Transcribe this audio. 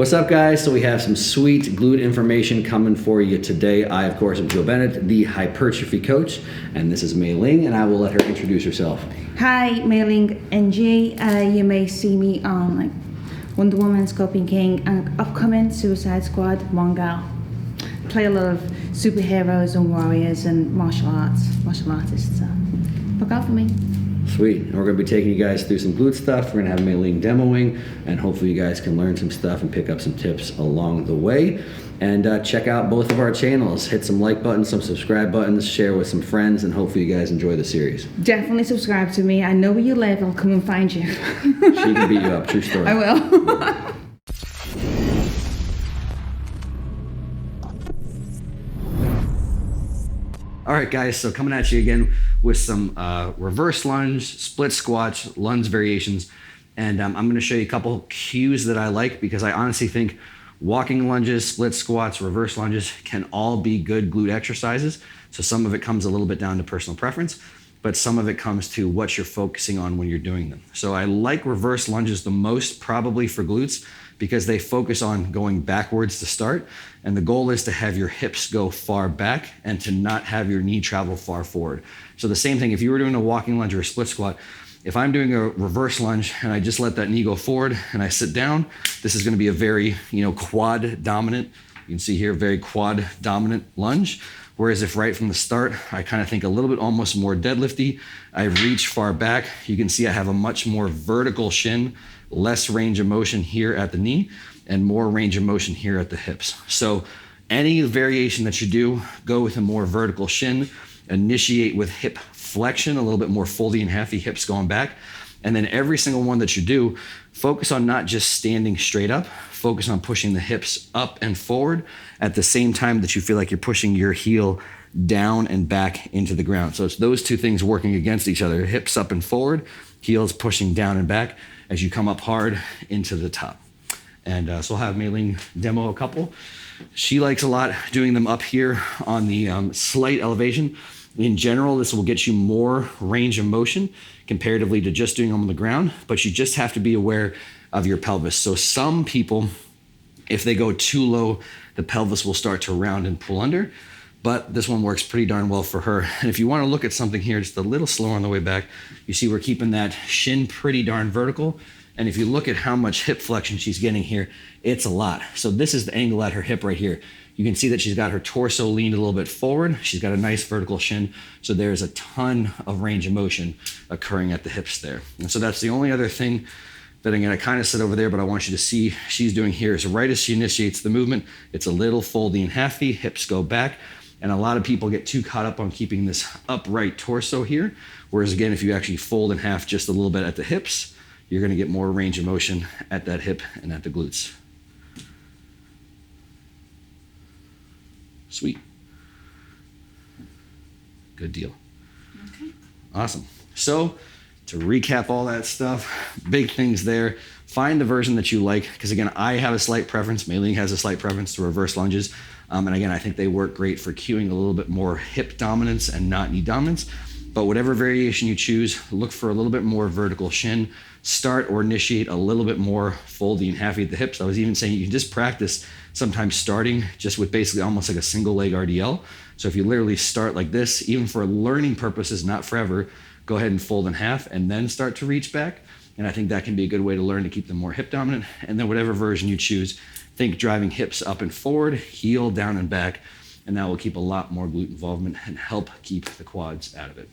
What's up, guys? So we have some sweet glute information coming for you today. I, of course, am Joe Bennett, the hypertrophy coach, and this is Mei Ling, and I will let her introduce herself. Hi, Mei Ling NG. You may see me on Wonder Woman, Scorpion King, and upcoming Suicide Squad manga. Play a lot of superheroes and warriors and martial artists. So look out for me. Sweet. And we're going to be taking you guys through some glute stuff. We're going to have Mei Ling demoing, and hopefully you guys can learn some stuff and pick up some tips along the way. And check out both of our channels. Hit some like buttons, some subscribe buttons, share with some friends, and hopefully you guys enjoy the series. Definitely subscribe to me. I know where you live. I'll come and find you. She can beat you up. True story. I will. All right, guys, so coming at you again with some reverse lunge, split squats, lunge variations. And I'm gonna show you a couple cues that I like, because I honestly think walking lunges, split squats, reverse lunges can all be good glute exercises. So some of it comes a little bit down to personal preference, but some of it comes to what you're focusing on when you're doing them. So I like reverse lunges the most probably for glutes, because they focus on going backwards to start. And the goal is to have your hips go far back and to not have your knee travel far forward. So the same thing, if you were doing a walking lunge or a split squat, if I'm doing a reverse lunge and I just let that knee go forward and I sit down, this is gonna be a very, quad dominant, you can see here, very quad dominant lunge. Whereas if right from the start, I kind of think a little bit almost more deadlifty, I reach far back, you can see I have a much more vertical shin, less range of motion here at the knee, and more range of motion here at the hips. So any variation that you do, go with a more vertical shin, initiate with hip flexion, a little bit more foldy and halfy hips going back. And then every single one that you do, focus on not just standing straight up, focus on pushing the hips up and forward at the same time that you feel like you're pushing your heel down and back into the ground. So it's those two things working against each other, hips up and forward, heels pushing down and back as you come up hard into the top. And so I'll have Mei Ling demo a couple. She likes a lot doing them up here on the slight elevation. In general, this will get you more range of motion comparatively to just doing them on the ground, but you just have to be aware of your pelvis. So some people, if they go too low, the pelvis will start to round and pull under, but this one works pretty darn well for her. And if you want to look at something here, just a little slower on the way back, you see we're keeping that shin pretty darn vertical. And if you look at how much hip flexion she's getting here, it's a lot. So this is the angle at her hip right here. You can see that she's got her torso leaned a little bit forward. She's got a nice vertical shin. So there's a ton of range of motion occurring at the hips there. And so that's the only other thing that I'm gonna kind of sit over there, but I want you to see she's doing here is right as she initiates the movement, it's a little foldy and halfy, hips go back. And a lot of people get too caught up on keeping this upright torso here. Whereas again, if you actually fold in half just a little bit at the hips, you're gonna get more range of motion at that hip and at the glutes. Sweet. Good deal. Okay. Awesome. So to recap all that stuff, big things there. Find the version that you like, because again, I have a slight preference. Mei Ling has a slight preference to reverse lunges. And again, I think they work great for cueing a little bit more hip dominance and not knee dominance. But whatever variation you choose, look for a little bit more vertical shin. Start or initiate a little bit more foldy and halfy at the hips. I was even saying you can just practice sometimes starting just with basically almost like a single leg RDL. So if you literally start like this, even for learning purposes, not forever, go ahead and fold in half and then start to reach back. And I think that can be a good way to learn to keep them more hip dominant. And then whatever version you choose, think driving hips up and forward, heel down and back, and that will keep a lot more glute involvement and help keep the quads out of it.